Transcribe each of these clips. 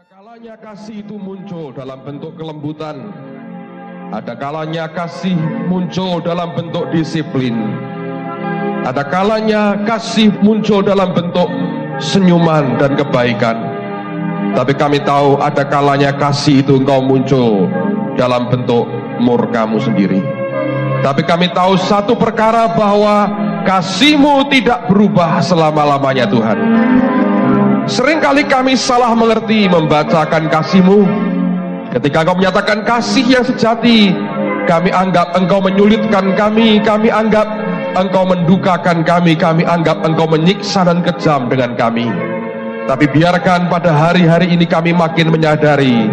Kalanya kasih itu muncul dalam bentuk kelembutan. Ada kalanya kasih muncul dalam bentuk disiplin. Ada kalanya kasih muncul dalam bentuk senyuman dan kebaikan. Tapi kami tahu ada kalanya kasih itu engkau muncul dalam bentuk murkamu sendiri. Tapi kami tahu satu perkara, bahwa kasih-Mu tidak berubah selama-lamanya, Tuhan. Seringkali kami salah mengerti membacakan kasih-Mu. Ketika Engkau menyatakan kasih yang sejati, kami anggap Engkau menyulitkan kami anggap Engkau mendukakan kami anggap Engkau menyiksa dan kejam dengan kami. Tapi biarkan pada hari-hari ini kami makin menyadari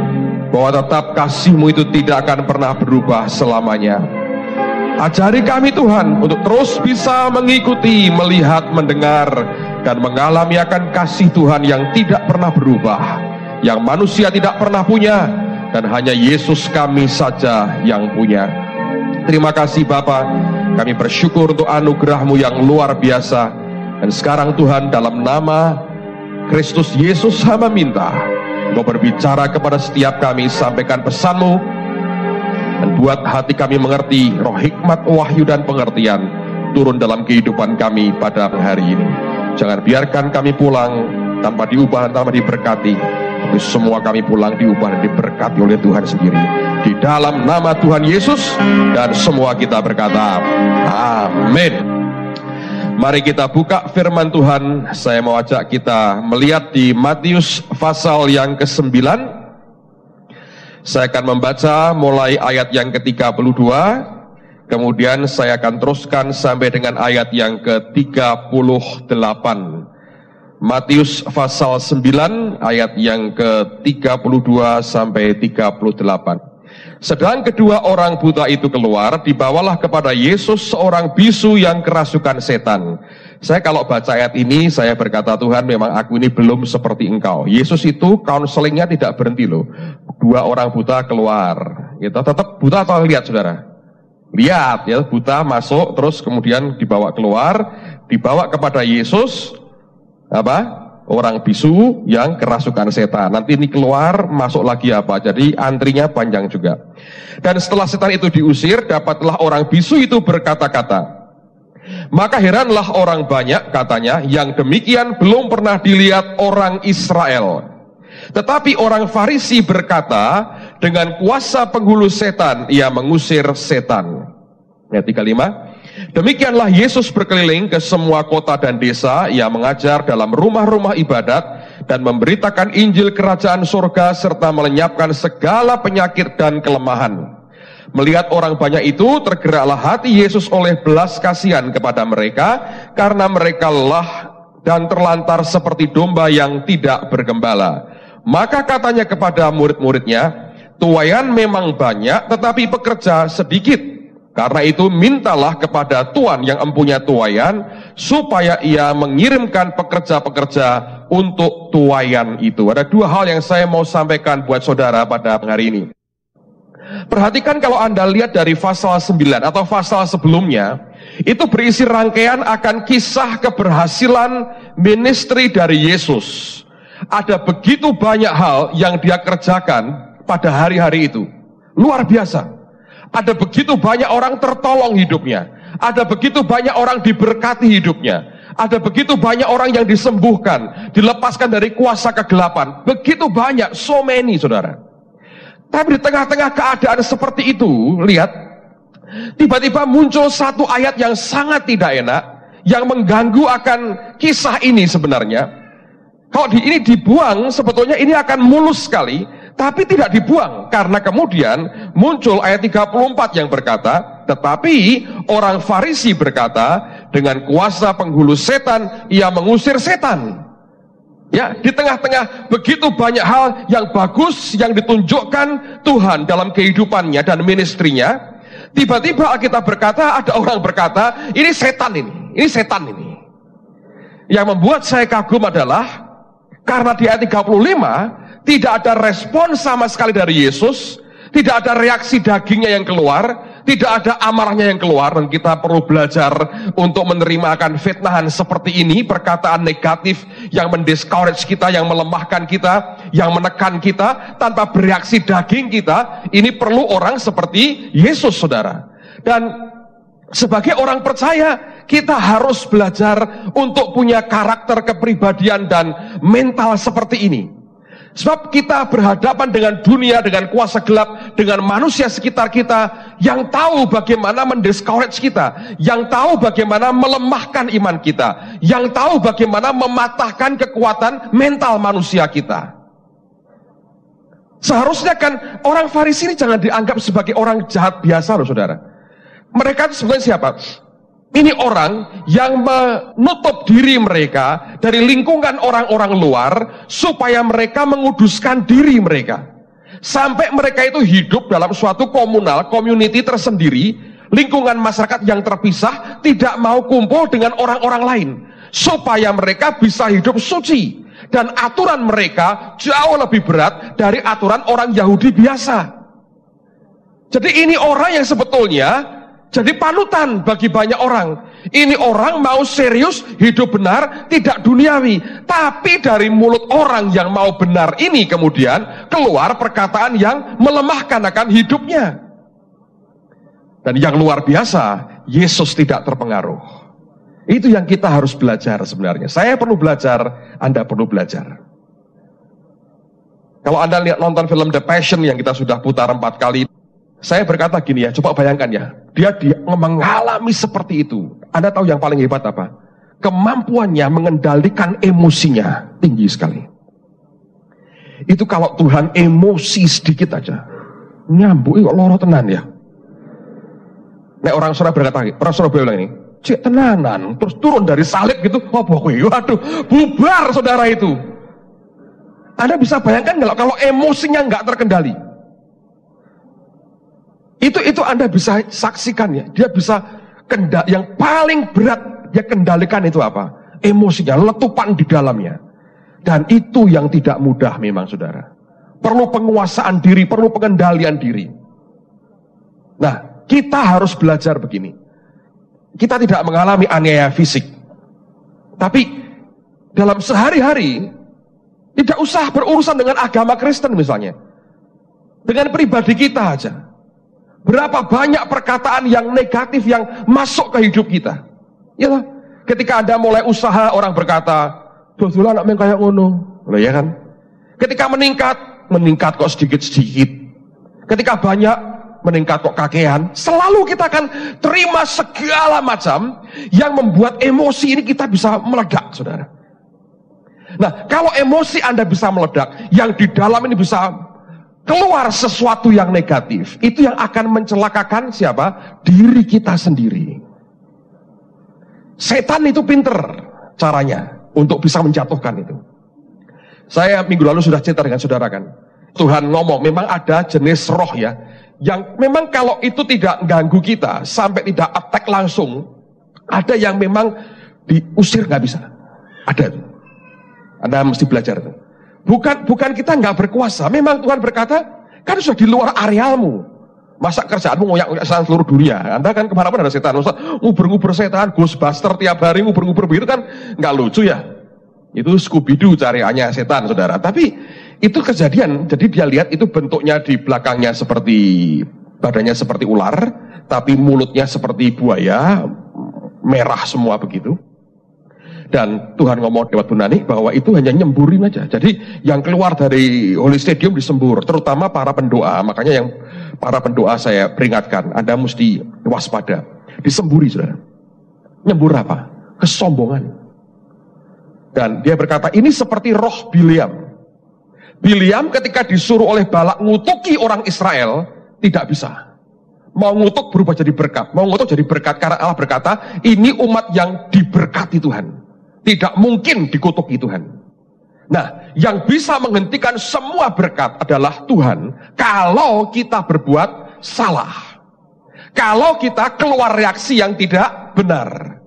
bahwa tetap kasih-Mu itu tidak akan pernah berubah selamanya. Ajari kami, Tuhan, untuk terus bisa mengikuti, melihat, mendengar, dan mengalami akan kasih Tuhan yang tidak pernah berubah, yang manusia tidak pernah punya, dan hanya Yesus kami saja yang punya. Terima kasih Bapa, kami bersyukur untuk anugerah-Mu yang luar biasa. Dan sekarang Tuhan, dalam nama Kristus Yesus hamba minta Engkau berbicara kepada setiap kami, sampaikan pesan-Mu, dan buat hati kami mengerti, roh hikmat, wahyu, dan pengertian turun dalam kehidupan kami pada hari ini. Jangan biarkan kami pulang tanpa diubah, tanpa diberkati. Tapi semua kami pulang diubah dan diberkati oleh Tuhan sendiri. Di dalam nama Tuhan Yesus, dan semua kita berkata, amin. Mari kita buka firman Tuhan. Saya mau ajak kita melihat di Matius pasal yang ke-9. Saya akan membaca mulai ayat yang ke-32. Kemudian saya akan teruskan sampai dengan ayat yang ke-38. Matius pasal 9 ayat yang ke-32 sampai 38. Sedang kedua orang buta itu keluar, dibawalah kepada Yesus seorang bisu yang kerasukan setan. Saya kalau baca ayat ini, saya berkata, Tuhan, memang aku ini belum seperti Engkau. Yesus itu counselingnya tidak berhenti loh. Dua orang buta keluar, gitu. Tetap buta atau lihat, saudara? Lihat, ya, buta masuk, terus kemudian dibawa keluar, dibawa kepada Yesus, orang bisu yang kerasukan setan. Nanti ini keluar, masuk lagi apa? Jadi antrinya panjang juga. Dan setelah setan itu diusir, dapatlah orang bisu itu berkata-kata. Maka heranlah orang banyak, katanya, yang demikian belum pernah dilihat orang Israel. Tetapi orang Farisi berkata, dengan kuasa penghulu setan ia mengusir setan. Ayat 35. Demikianlah Yesus berkeliling ke semua kota dan desa, ia mengajar dalam rumah-rumah ibadat dan memberitakan Injil kerajaan surga serta melenyapkan segala penyakit dan kelemahan. Melihat orang banyak itu, tergeraklah hati Yesus oleh belas kasihan kepada mereka, karena mereka lelah dan terlantar seperti domba yang tidak bergembala. Maka katanya kepada murid-muridnya, tuaian memang banyak, tetapi pekerja sedikit. Karena itu mintalah kepada Tuan yang empunya tuaian, supaya ia mengirimkan pekerja-pekerja untuk tuaian itu. Ada dua hal yang saya mau sampaikan buat saudara pada hari ini. Perhatikan kalau Anda lihat dari pasal 9 atau pasal sebelumnya, itu berisi rangkaian akan kisah keberhasilan ministry dari Yesus. Ada begitu banyak hal yang dia kerjakan pada hari-hari itu. Luar biasa. Ada begitu banyak orang tertolong hidupnya. Ada begitu banyak orang diberkati hidupnya. Ada begitu banyak orang yang disembuhkan, dilepaskan dari kuasa kegelapan. Begitu banyak, so many, saudara. Tapi di tengah-tengah keadaan seperti itu, lihat, tiba-tiba muncul satu ayat yang sangat tidak enak, yang mengganggu akan kisah ini sebenarnya. Kalau ini dibuang, sebetulnya ini akan mulus sekali, tapi tidak dibuang, karena kemudian muncul ayat 34 yang berkata, tetapi orang Farisi berkata, dengan kuasa penghulu setan, ia mengusir setan. Ya, di tengah-tengah begitu banyak hal yang bagus yang ditunjukkan Tuhan dalam kehidupannya dan ministrinya, tiba-tiba Alkitab berkata, ada orang berkata, ini setan ini. Yang membuat saya kagum adalah, karena di ayat 35, tidak ada respon sama sekali dari Yesus, tidak ada reaksi dagingnya yang keluar, tidak ada amarahnya yang keluar, dan kita perlu belajar untuk menerima akan fitnahan seperti ini, perkataan negatif yang mendiscourage kita, yang melemahkan kita, yang menekan kita tanpa bereaksi daging kita. Ini perlu orang seperti Yesus, saudara. Dan sebagai orang percaya, kita harus belajar untuk punya karakter kepribadian dan mental seperti ini. Sebab kita berhadapan dengan dunia, dengan kuasa gelap, dengan manusia sekitar kita yang tahu bagaimana mendiscourage kita, yang tahu bagaimana melemahkan iman kita, yang tahu bagaimana mematahkan kekuatan mental manusia kita. Seharusnya kan orang Farisi ini jangan dianggap sebagai orang jahat biasa loh, saudara. Mereka itu sebenarnya siapa? Ini orang yang menutup diri mereka dari lingkungan orang-orang luar supaya mereka menguduskan diri mereka. Sampai mereka itu hidup dalam suatu komunal, community tersendiri, lingkungan masyarakat yang terpisah, tidak mau kumpul dengan orang-orang lain. Supaya mereka bisa hidup suci. Dan aturan mereka jauh lebih berat dari aturan orang Yahudi biasa. Jadi ini orang yang sebetulnya jadi panutan bagi banyak orang. Ini orang mau serius, hidup benar, tidak duniawi. Tapi dari mulut orang yang mau benar ini kemudian keluar perkataan yang melemahkan akan hidupnya. Dan yang luar biasa, Yesus tidak terpengaruh. Itu yang kita harus belajar sebenarnya. Saya perlu belajar, Anda perlu belajar. Kalau Anda lihat nonton film The Passion yang kita sudah putar 4 kali, saya berkata gini ya, coba bayangkan ya, dia mengalami seperti itu. Anda tahu yang paling hebat apa? Kemampuannya mengendalikan emosinya tinggi sekali. Itu kalau Tuhan emosi sedikit aja, nyambuk kok loro tenan ya. Nek orang Surabaya berkata, orang Surabaya bilang ini, cek tenanan, terus turun dari salib gitu, waduh, bubar saudara itu. Anda bisa bayangkan nggak kalau emosinya nggak terkendali? Itu Anda bisa saksikan ya, dia bisa yang paling berat dia kendalikan itu apa? Emosinya, letupan di dalamnya. Dan itu yang tidak mudah memang, saudara. Perlu penguasaan diri, perlu pengendalian diri. Nah, kita harus belajar begini. Kita tidak mengalami aniaya fisik. Tapi dalam sehari-hari tidak usah berurusan dengan agama Kristen misalnya. Dengan pribadi kita aja. Berapa banyak perkataan yang negatif yang masuk ke hidup kita. Ya, ketika Anda mulai usaha, orang berkata, "Dodolan anak kayak ngono." Loh ya kan? Ketika meningkat kok sedikit-sedikit. Ketika banyak, meningkat kok kakean. Selalu kita akan terima segala macam yang membuat emosi ini kita bisa meledak, saudara. Nah, kalau emosi Anda bisa meledak, yang di dalam ini bisa keluar sesuatu yang negatif, itu yang akan mencelakakan siapa? Diri kita sendiri. Setan itu pinter caranya untuk bisa menjatuhkan itu. Saya minggu lalu sudah cerita dengan saudara kan, Tuhan ngomong memang ada jenis roh ya, yang memang kalau itu tidak ganggu kita sampai tidak attack langsung, ada yang memang diusir nggak bisa. Ada itu. Anda mesti belajar itu. Bukan kita nggak berkuasa. Memang Tuhan berkata, kan sudah di luar arealmu. Masa kerjaanmu ngoyak-ngoyak seluruh dunia. Anda kan kemana-mana ada setan. Nguber-nguber setan, Ghostbuster tiap hari nguber-nguber begitu kan nggak lucu ya. Itu Scooby-Doo cariannya setan, saudara. Tapi itu kejadian. Jadi dia lihat itu bentuknya di belakangnya seperti badannya seperti ular, tapi mulutnya seperti buaya, merah semua begitu. Dan Tuhan ngomong lewat Bu Nani bahwa itu hanya nyemburin aja. Jadi yang keluar dari Holy Stadium disembur, terutama para pendoa. Makanya yang para pendoa saya peringatkan, Anda mesti waspada. Disemburi, saudara. Nyembur apa? Kesombongan. Dan dia berkata, ini seperti roh Bileam. Bileam ketika disuruh oleh Balak ngutuki orang Israel, tidak bisa. Mau ngutuk berubah jadi berkat. Mau ngutuk jadi berkat karena Allah berkata, ini umat yang diberkati Tuhan. Tidak mungkin dikutuki Tuhan. Nah, yang bisa menghentikan semua berkat adalah Tuhan. Kalau kita berbuat salah. Kalau kita keluar reaksi yang tidak benar.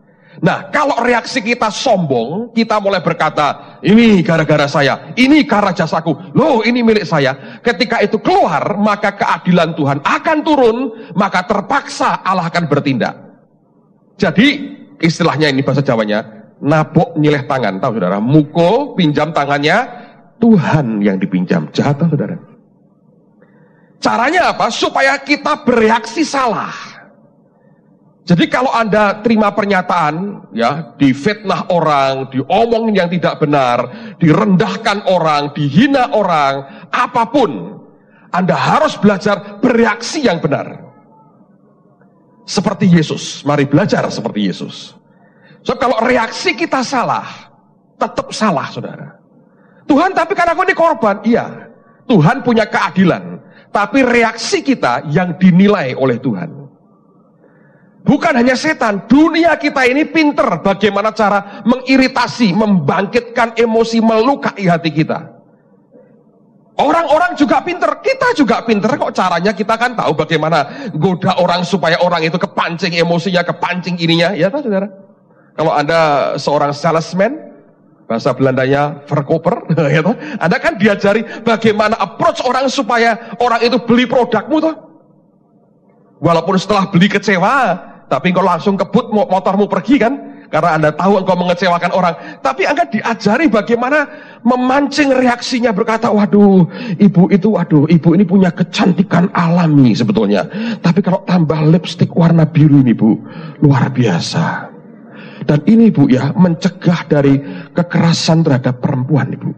Nah, kalau reaksi kita sombong, kita mulai berkata, ini gara-gara saya, ini karena jasaku, loh ini milik saya. Ketika itu keluar, maka keadilan Tuhan akan turun, maka terpaksa Allah akan bertindak. Jadi, istilahnya ini bahasa Jawanya, nabok nyileh tangan, tahu saudara, mukul, pinjam tangannya, Tuhan yang dipinjam. Jahat, tahu saudara. Caranya apa? Supaya kita bereaksi salah. Jadi kalau Anda terima pernyataan, ya, difitnah orang, diomongin yang tidak benar, direndahkan orang, dihina orang, apapun, Anda harus belajar bereaksi yang benar. Seperti Yesus, mari belajar seperti Yesus. So, kalau reaksi kita salah, tetap salah, saudara. Tuhan, tapi kan aku ini korban. Iya, Tuhan punya keadilan, tapi reaksi kita yang dinilai oleh Tuhan. Bukan hanya setan, dunia kita ini pinter bagaimana cara mengiritasi, membangkitkan emosi, melukai hati kita. Orang-orang juga pinter, kita juga pinter kok caranya. Kita kan tahu bagaimana goda orang supaya orang itu kepancing emosinya, kepancing ininya. Ya tahu saudara. Kalau Anda seorang salesman, bahasa Belandanya verkoper, ya, Anda kan diajari bagaimana approach orang supaya orang itu beli produkmu toh. Walaupun setelah beli kecewa, tapi engkau langsung kebut motormu pergi kan, karena Anda tahu engkau mengecewakan orang. Tapi Anda diajari bagaimana memancing reaksinya, berkata, waduh, ibu ini punya kecantikan alami sebetulnya. Tapi kalau tambah lipstik warna biru ini Bu, luar biasa. Dan ini Bu ya, mencegah dari kekerasan terhadap perempuan Ibu.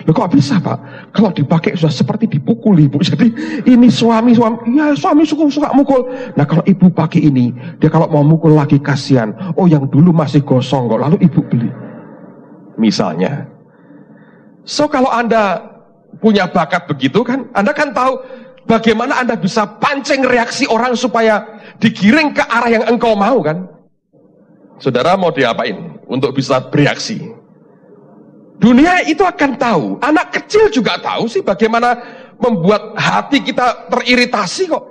Loh kok bisa Pak? Kalau dipakai sudah seperti dipukuli Bu. Jadi ini suami, ya suami suka mukul. Nah kalau ibu pakai ini, dia kalau mau mukul lagi kasihan. Oh yang dulu masih gosong kok, lalu ibu beli. Misalnya. So kalau Anda punya bakat begitu kan, Anda kan tahu bagaimana Anda bisa pancing reaksi orang supaya digiring ke arah yang engkau mau kan. Saudara mau diapain untuk bisa bereaksi? Dunia itu akan tahu, anak kecil juga tahu sih bagaimana membuat hati kita teriritasi kok.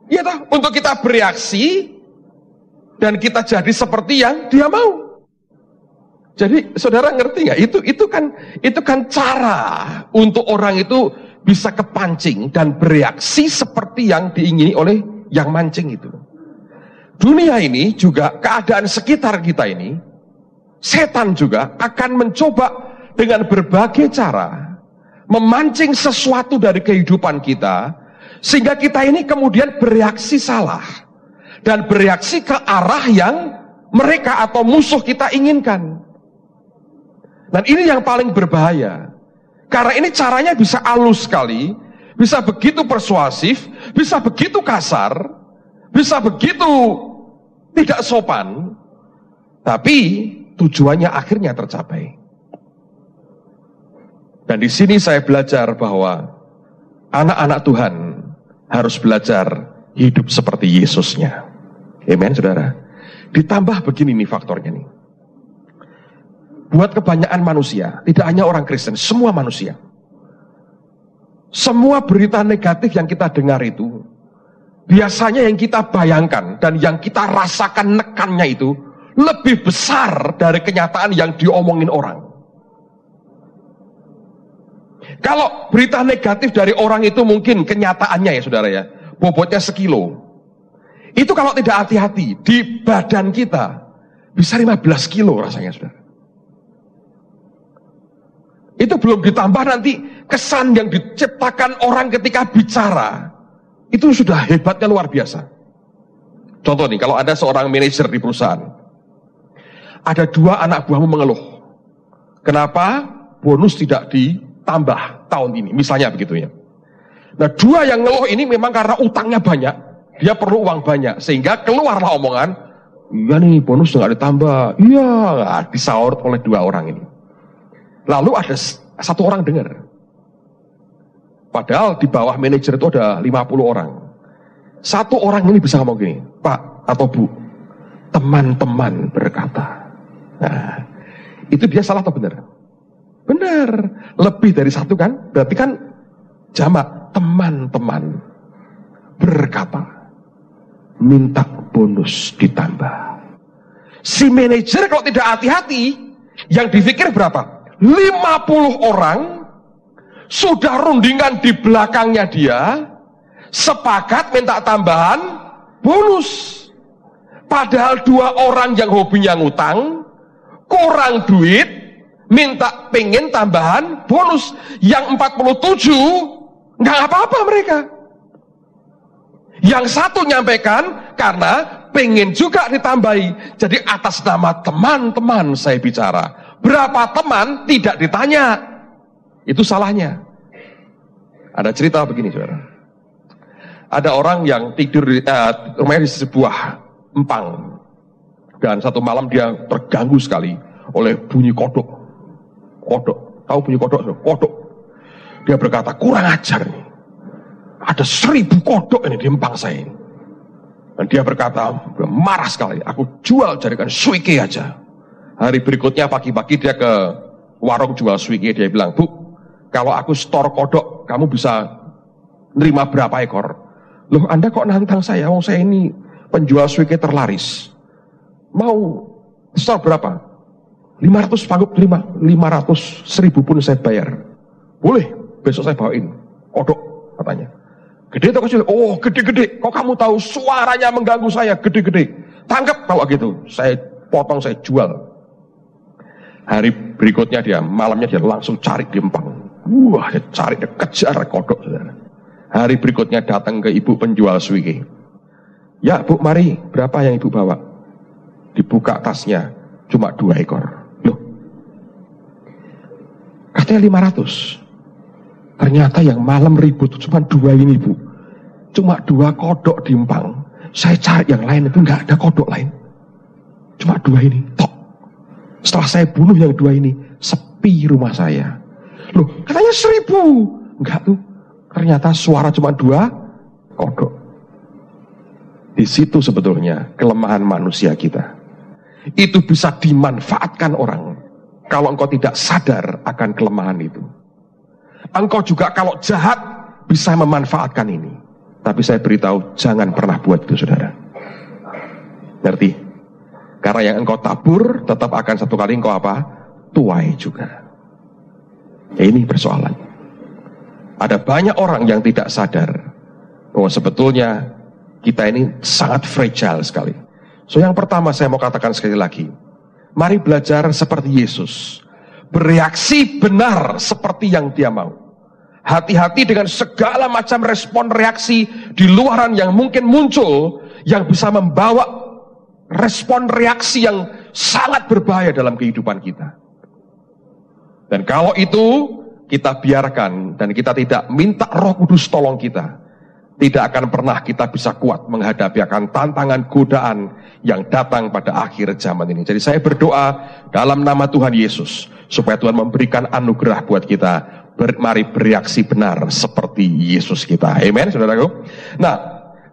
Iya toh, untuk kita bereaksi dan kita jadi seperti yang dia mau. Jadi saudara ngerti nggak? Itu kan cara untuk orang itu bisa kepancing dan bereaksi seperti yang diingini oleh yang mancing itu. Dunia ini juga keadaan sekitar kita ini, setan juga akan mencoba dengan berbagai cara memancing sesuatu dari kehidupan kita sehingga kita ini kemudian bereaksi salah dan bereaksi ke arah yang mereka atau musuh kita inginkan. Dan ini yang paling berbahaya karena ini caranya bisa halus sekali, bisa begitu persuasif, bisa begitu kasar, bisa begitu tidak sopan, tapi tujuannya akhirnya tercapai. Dan di sini saya belajar bahwa anak-anak Tuhan harus belajar hidup seperti Yesusnya. Amen, saudara. Ditambah begini nih faktornya nih. Buat kebanyakan manusia, tidak hanya orang Kristen, semua manusia. Semua berita negatif yang kita dengar itu, biasanya yang kita bayangkan dan yang kita rasakan nekannya itu, lebih besar dari kenyataan yang diomongin orang. Kalau berita negatif dari orang itu mungkin kenyataannya ya saudara ya, bobotnya sekilo. Itu kalau tidak hati-hati, di badan kita bisa 15 kilo rasanya saudara. Itu belum ditambah nanti kesan yang diciptakan orang ketika bicara. Itu sudah hebatnya luar biasa. Contoh nih, kalau ada seorang manajer di perusahaan, ada 2 anak buahmu mengeluh. Kenapa bonus tidak ditambah tahun ini? Misalnya begitu ya. Nah 2 yang ngeluh ini memang karena utangnya banyak. Dia perlu uang banyak. Sehingga keluarlah omongan, iya nih bonus nggak ditambah. Iya, disaut oleh 2 orang ini. Lalu ada 1 orang dengar. Padahal di bawah manajer itu ada 50 orang. 1 orang ini bisa ngomong gini, Pak atau Bu, teman-teman berkata. Nah, itu dia salah atau benar? Benar. Lebih dari 1 kan? Berarti kan jamak, teman-teman berkata, minta bonus ditambah. Si manajer kalau tidak hati-hati, yang dipikir berapa? 50 orang sudah rundingan di belakangnya dia, sepakat minta tambahan bonus. Padahal 2 orang yang hobinya ngutang, kurang duit, pengen tambahan bonus. Yang 47 nggak apa-apa mereka. Yang satu nyampaikan karena pengen juga ditambahi. Jadi atas nama teman-teman saya bicara. Berapa teman tidak ditanya. Itu salahnya. Ada cerita begini, saudara. Ada orang yang tidur rumahnya di sebuah empang. Dan satu malam dia terganggu sekali oleh bunyi kodok. Kodok. Tahu bunyi kodok? Kodok. Dia berkata, kurang ajar nih. Ada 1000 kodok ini di empang saya ini. Dan dia berkata, marah sekali, aku jual jadikan suike aja. Hari berikutnya pagi-pagi dia ke warung jual suike, dia bilang, Bu, kalau aku store kodok, kamu bisa nerima berapa ekor? Loh, Anda kok nantang saya? Oh, saya ini penjual suike terlaris. Mau store berapa? 500 panggup terima, 500, 1000 pun saya bayar. Boleh, besok saya bawain kodok, katanya. Gede atau kecil? Oh, gede-gede. Kok kamu tahu suaranya mengganggu saya? Gede-gede. Tangkap kalau gitu. Saya potong, saya jual. Hari berikutnya malamnya dia langsung cari di empang. Wah, dia cari, dia kejar kodok. Hari berikutnya datang ke ibu penjual suike. Ya, Bu, mari. Berapa yang ibu bawa? Dibuka tasnya. Cuma 2 ekor. Loh. Katanya 500. Ternyata yang malam ribut cuma 2 ini, Bu. Cuma 2 kodok di empang. Saya cari yang lain itu nggak ada kodok lain. Cuma 2 ini. Tok. Setelah saya bunuh yang 2 ini, sepi rumah saya. Loh, katanya 1000. Enggak tuh. Ternyata suara cuma 2 kodok. Di situ sebetulnya kelemahan manusia kita. Itu bisa dimanfaatkan orang. Kalau engkau tidak sadar akan kelemahan itu. Engkau juga kalau jahat bisa memanfaatkan ini. Tapi saya beritahu, jangan pernah buat itu, saudara. Ngerti? Karena yang engkau tabur, tetap akan satu kali engkau apa? Tuai juga. Ya, ini persoalan. Ada banyak orang yang tidak sadar bahwa sebetulnya kita ini sangat fragile sekali. So yang pertama saya mau katakan sekali lagi. Mari belajar seperti Yesus. Bereaksi benar seperti yang dia mau. Hati-hati dengan segala macam respon reaksi di luaran yang mungkin muncul, yang bisa membawa respon reaksi yang sangat berbahaya dalam kehidupan kita. Dan kalau itu kita biarkan dan kita tidak minta Roh Kudus tolong kita, tidak akan pernah kita bisa kuat menghadapi akan tantangan godaan yang datang pada akhir zaman ini. Jadi saya berdoa dalam nama Tuhan Yesus, supaya Tuhan memberikan anugerah buat kita. Mari bereaksi benar seperti Yesus kita. Amen, saudaraku. Nah,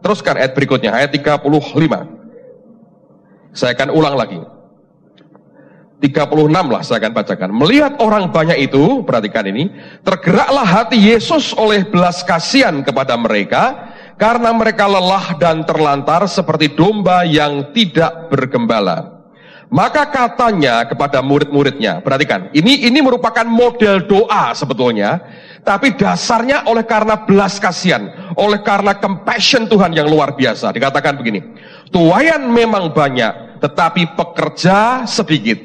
teruskan ayat berikutnya, ayat 35. Saya akan ulang lagi. 36 lah saya akan bacakan. Melihat orang banyak itu, perhatikan ini, tergeraklah hati Yesus oleh belas kasihan kepada mereka, karena mereka lelah dan terlantar seperti domba yang tidak bergembala. Maka katanya kepada murid-muridnya, perhatikan, ini merupakan model doa sebetulnya, tapi dasarnya oleh karena belas kasihan, oleh karena compassion Tuhan yang luar biasa. Dikatakan begini, tuaian memang banyak, tetapi pekerja sedikit.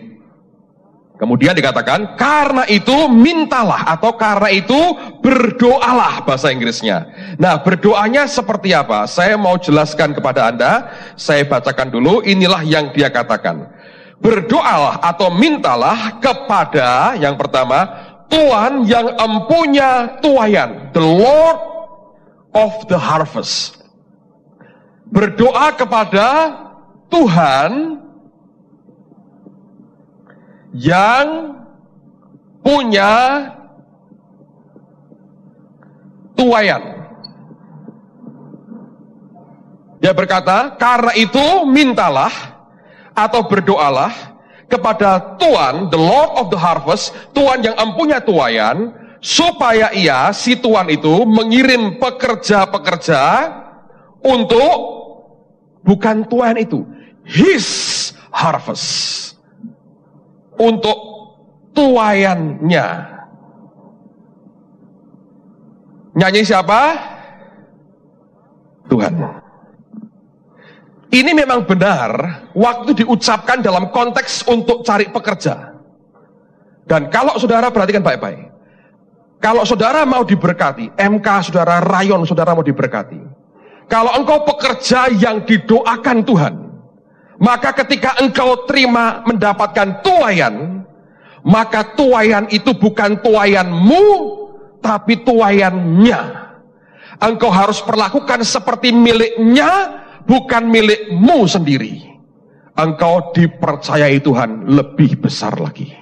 Kemudian dikatakan, karena itu mintalah, atau karena itu berdoalah bahasa Inggrisnya. Nah, berdoanya seperti apa? Saya mau jelaskan kepada Anda, saya bacakan dulu, inilah yang dia katakan. Berdoalah atau mintalah kepada, yang pertama, Tuhan yang empunya tuaian, the Lord of the harvest. Berdoa kepada Tuhan yang punya tuaian. Dia berkata, karena itu mintalah atau berdoalah kepada Tuhan, the Lord of the harvest, Tuhan yang empunya tuaian, supaya ia, si Tuhan itu, mengirim pekerja-pekerja untuk, bukan tuaian itu, His harvest. Untuk tuaiannya. Nyanyi siapa? Tuhan. Ini memang benar waktu diucapkan dalam konteks untuk cari pekerja. Dan kalau saudara perhatikan baik-baik, kalau saudara mau diberkati, MK saudara, rayon saudara mau diberkati, kalau engkau pekerja yang didoakan Tuhan, maka ketika engkau terima mendapatkan tuaian, maka tuaian itu bukan tuaianmu, tapi tuaiannya. Engkau harus perlakukan seperti miliknya, bukan milikmu sendiri. Engkau dipercayai Tuhan lebih besar lagi.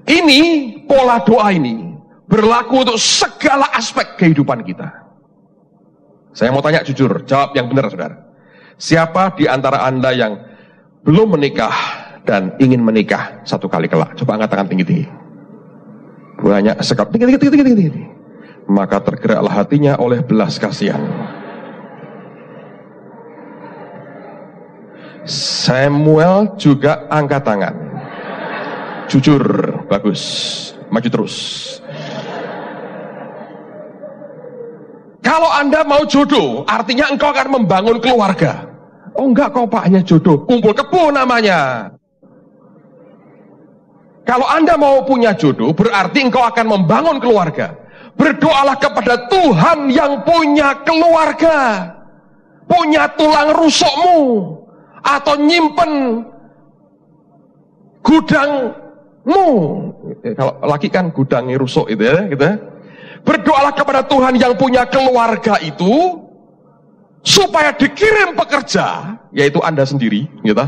Ini pola doa ini berlaku untuk segala aspek kehidupan kita. Saya mau tanya jujur, jawab yang benar saudara. Siapa di antara Anda yang belum menikah dan ingin menikah satu kali kelak? Coba angkat tangan tinggi-tinggi. Banyak sekali, tinggi-tinggi. Maka tergeraklah hatinya oleh belas kasihan. Samuel juga angkat tangan. Jujur, bagus. Maju terus. Kalau Anda mau jodoh, artinya engkau akan membangun keluarga. Oh enggak, kau Pak, hanya jodoh. Kumpul kebo namanya. Kalau Anda mau punya jodoh, berarti engkau akan membangun keluarga. Berdoalah kepada Tuhan yang punya keluarga, punya tulang rusukmu, atau nyimpen gudangmu. Kalau laki kan gudangnya rusuk itu ya, gitu. Berdoalah kepada Tuhan yang punya keluarga itu, supaya dikirim pekerja, yaitu Anda sendiri, gitu.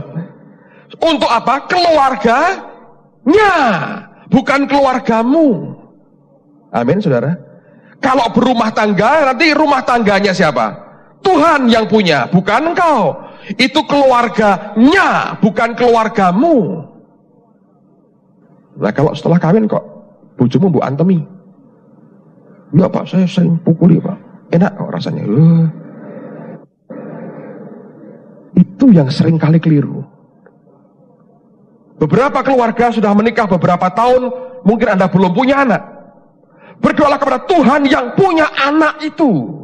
Untuk apa? Keluarganya, bukan keluargamu. Amin, saudara. Kalau berumah tangga, nanti rumah tangganya siapa? Tuhan yang punya, bukan engkau. Itu keluarganya, bukan keluargamu. Nah, kalau setelah kawin kok bojomu mbok antemi? Ya Pak, saya sering pukuli Pak. Enak kok rasanya. Itu yang sering kali keliru. Beberapa keluarga sudah menikah beberapa tahun, mungkin Anda belum punya anak. Berdoalah kepada Tuhan yang punya anak itu.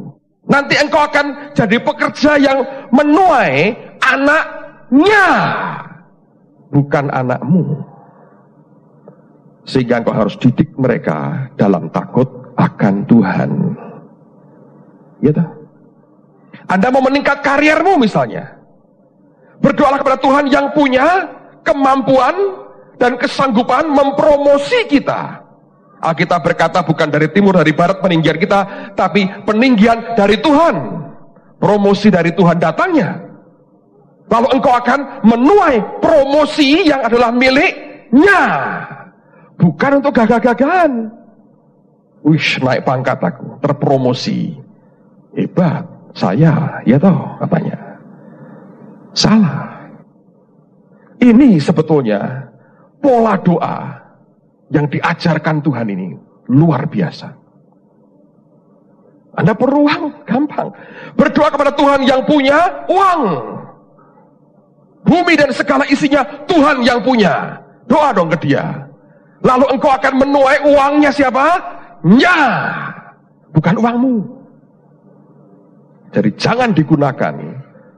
Nanti engkau akan jadi pekerja yang menuai anaknya, bukan anakmu. Sehingga engkau harus didik mereka dalam takut akan Tuhan. Ya toh? Anda mau meningkat kariermu misalnya, berdoalah kepada Tuhan yang punya kemampuan dan kesanggupan mempromosi kita. Alkitab berkata bukan dari timur, dari barat peninggian kita, tapi peninggian dari Tuhan. Promosi dari Tuhan datangnya. Lalu engkau akan menuai promosi yang adalah miliknya. Bukan untuk gagah-gagahan. Wish, naik pangkat aku, terpromosi. Hebat, saya, ya toh katanya. Salah. Ini sebetulnya pola doa yang diajarkan Tuhan ini luar biasa. Anda perlu uang, gampang. Berdoa kepada Tuhan yang punya uang. Bumi dan segala isinya Tuhan yang punya. Doa dong ke dia. Lalu engkau akan menuai uangnya siapa? Nya, bukan uangmu. Jadi jangan digunakan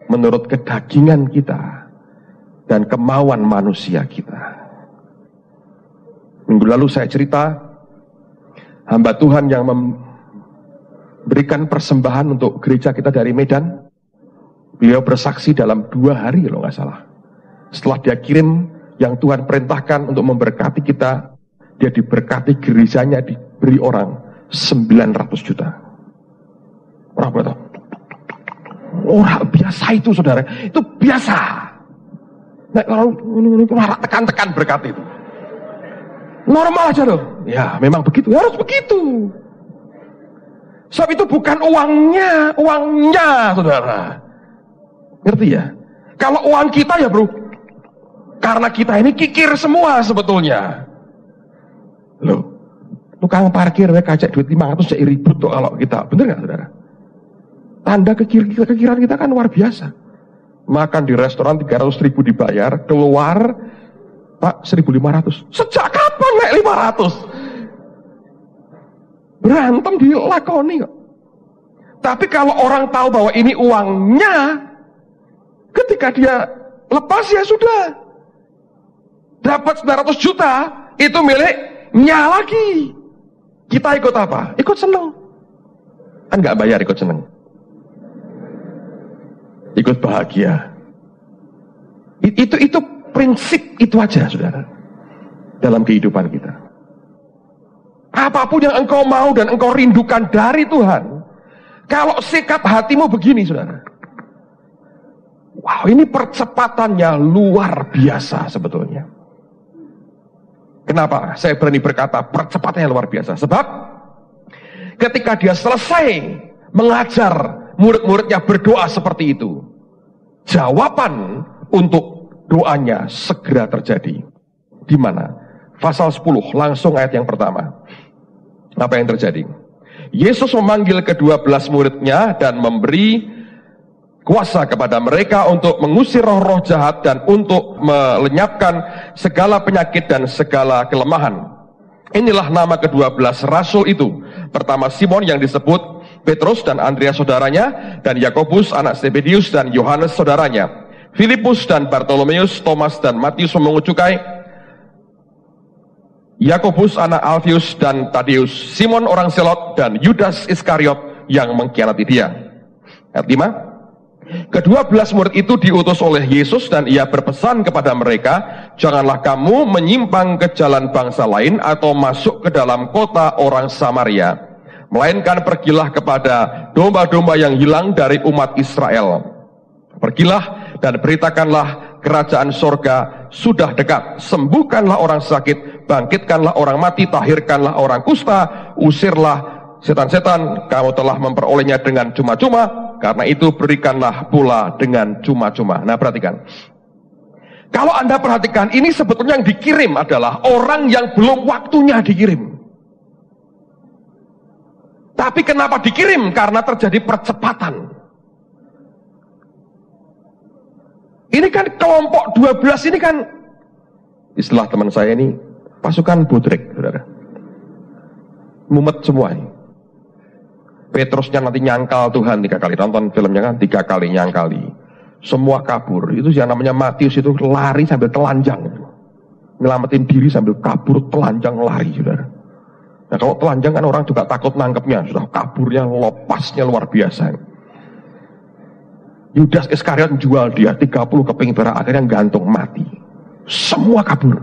menurut kedagingan kita dan kemauan manusia kita. Minggu lalu saya cerita hamba Tuhan yang memberikan persembahan untuk gereja kita dari Medan. Beliau bersaksi dalam 2 hari kalau nggak salah. Setelah dia kirim yang Tuhan perintahkan untuk memberkati kita, dia diberkati, gerejanya diberi orang 900 juta. Orang berkata, orang biasa itu saudara, itu biasa. Nah, kalau ini tekan-tekan berkat itu. Normal aja loh. Ya memang begitu, harus begitu. Sebab itu bukan uangnya saudara. Ngerti ya? Kalau uang kita ya bro, karena kita ini kikir semua sebetulnya. Loh, tukang parkir kacek duit 500 jadi ribut tuh kalau kita, bener gak saudara? Tanda kekiran kita kan luar biasa. Makan di restoran 300.000 dibayar, keluar, Pak 1.500. Sejak kapan naik 500? Berantem dilakoni kok. Tapi kalau orang tahu bahwa ini uangnya, ketika dia lepas ya sudah. Dapat 900 juta, itu miliknya lagi. Kita ikut apa? Ikut seneng. Kan nggak bayar ikut seneng. Ikut bahagia. Itu prinsip itu aja, saudara. Dalam kehidupan kita. Apapun yang engkau mau dan engkau rindukan dari Tuhan, kalau sikap hatimu begini, saudara. Wow, ini percepatannya luar biasa sebetulnya. Kenapa saya berani berkata percepatannya luar biasa? Sebab ketika dia selesai mengajar murid-muridnya berdoa seperti itu, jawaban untuk doanya segera terjadi. Di mana? Pasal 10, langsung ayat yang pertama. Apa yang terjadi? Yesus memanggil ke-12 muridnya dan memberi kuasa kepada mereka untuk mengusir roh-roh jahat dan untuk melenyapkan segala penyakit dan segala kelemahan. Inilah nama ke-12 rasul itu. Pertama Simon yang disebut Petrus dan Andreas saudaranya, dan Yakobus anak Zebedius dan Yohanes saudaranya, Filipus dan Bartolomeus, Thomas dan Matius memungut cukai, Yakobus anak Alfius dan Tadeus, Simon orang Selot, dan Yudas Iskariot yang mengkhianati dia. Ayat 5. Ke-12 murid itu diutus oleh Yesus dan ia berpesan kepada mereka, janganlah kamu menyimpang ke jalan bangsa lain atau masuk ke dalam kota orang Samaria, melainkan pergilah kepada domba-domba yang hilang dari umat Israel. Pergilah dan beritakanlah kerajaan sorga sudah dekat. Sembuhkanlah orang sakit, bangkitkanlah orang mati, tahirkanlah orang kusta, usirlah setan-setan, kamu telah memperolehnya dengan cuma-cuma, karena itu berikanlah pula dengan cuma-cuma. Nah perhatikan, kalau Anda perhatikan, ini sebetulnya yang dikirim adalah orang yang belum waktunya dikirim. Tapi kenapa dikirim? Karena terjadi percepatan. Ini kan kelompok 12 ini kan, istilah teman saya ini, pasukan bodrek, saudara. Mumet semua ini. Petrusnya nanti nyangkal Tuhan 3 kali. Nonton filmnya kan 3 kali nyangkali. Semua kabur. Itu yang namanya Matius itu lari sambil telanjang. Nyelamatin diri sambil kabur telanjang lari, saudara. Nah kalau telanjang kan orang juga takut nangkepnya. Sudah kaburnya, lopasnya luar biasa. Yudas Iskariot jual dia 30 keping perak, akhirnya gantung mati. Semua kabur.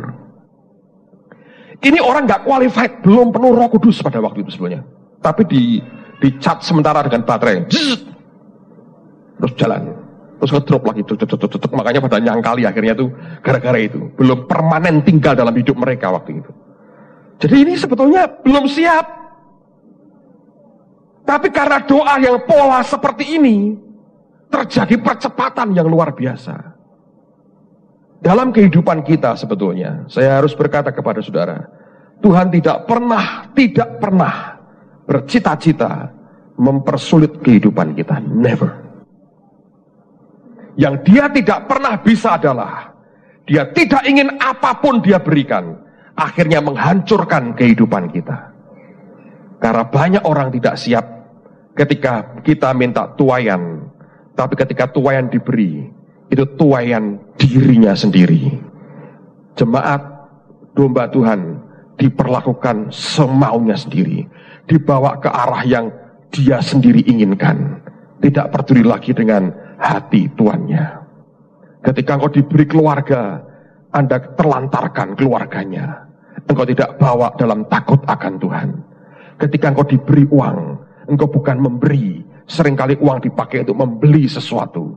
Ini orang gak qualified, belum penuh Roh Kudus pada waktu itu sebelumnya. Tapi dicat sementara dengan baterai. Terus jalan. Terus ngedrop lagi. Makanya pada nyangkali akhirnya itu gara-gara itu. Belum permanen tinggal dalam hidup mereka waktu itu. Jadi ini sebetulnya belum siap. Tapi karena doa yang pola seperti ini, terjadi percepatan yang luar biasa. Dalam kehidupan kita sebetulnya, saya harus berkata kepada saudara, Tuhan tidak pernah bercita-cita mempersulit kehidupan kita. Never. Yang dia tidak pernah bisa adalah, dia tidak ingin apapun dia berikan, akhirnya menghancurkan kehidupan kita. Karena banyak orang tidak siap ketika kita minta tuaian, tapi ketika tuaian diberi, itu tuaian dirinya sendiri. Jemaat domba Tuhan diperlakukan semaunya sendiri, dibawa ke arah yang dia sendiri inginkan, tidak peduli lagi dengan hati tuannya. Ketika engkau diberi keluarga, Anda terlantarkan keluarganya, engkau tidak bawa dalam takut akan Tuhan. Ketika engkau diberi uang, engkau bukan memberi. Seringkali uang dipakai untuk membeli sesuatu.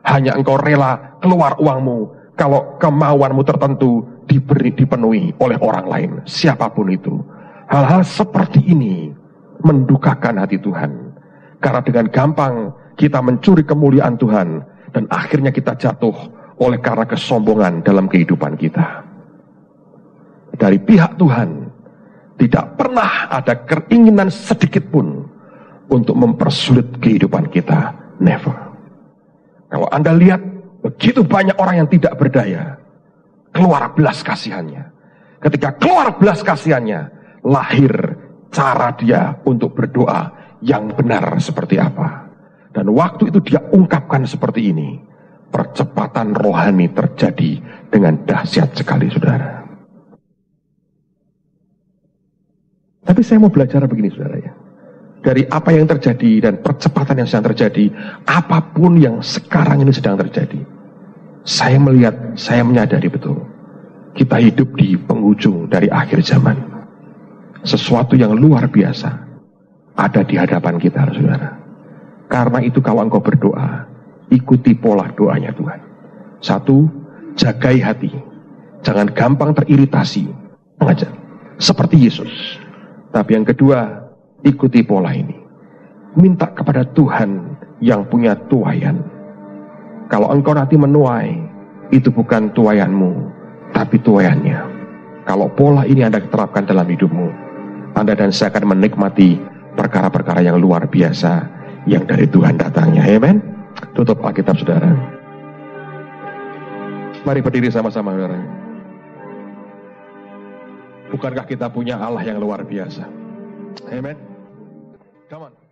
Hanya engkau rela keluar uangmu kalau kemauanmu tertentu dipenuhi oleh orang lain, siapapun itu. Hal-hal seperti ini mendukakan hati Tuhan. Karena dengan gampang kita mencuri kemuliaan Tuhan, dan akhirnya kita jatuh oleh karena kesombongan dalam kehidupan kita. Dari pihak Tuhan tidak pernah ada keinginan sedikit pun untuk mempersulit kehidupan kita. Never. Kalau Anda lihat Begitu banyak orang yang tidak berdaya, keluar belas kasihannya. Ketika keluar belas kasihannya, lahir cara dia untuk berdoa yang benar seperti apa. Dan waktu itu dia ungkapkan seperti ini. Percepatan rohani terjadi dengan dahsyat sekali, saudara. Tapi saya mau belajar begini, saudara ya. Dari apa yang terjadi dan percepatan yang sedang terjadi, apapun yang sekarang ini sedang terjadi, saya melihat, saya menyadari betul, kita hidup di penghujung dari akhir zaman. Sesuatu yang luar biasa ada di hadapan kita, saudara. Karena itu kalau engkau berdoa, ikuti pola doanya Tuhan. Satu, jagai hati. Jangan gampang teriritasi. Mengajar. Seperti Yesus. Tapi yang kedua, ikuti pola ini. Minta kepada Tuhan yang punya tuaian. Kalau engkau nanti menuai, itu bukan tuaianmu, tapi tuaiannya. Kalau pola ini Anda terapkan dalam hidupmu, Anda dan saya akan menikmati perkara-perkara yang luar biasa yang dari Tuhan datangnya. Amen. Tutup Alkitab, saudara. Mari berdiri sama-sama, saudara. Bukankah kita punya Allah yang luar biasa? Amen. Come on.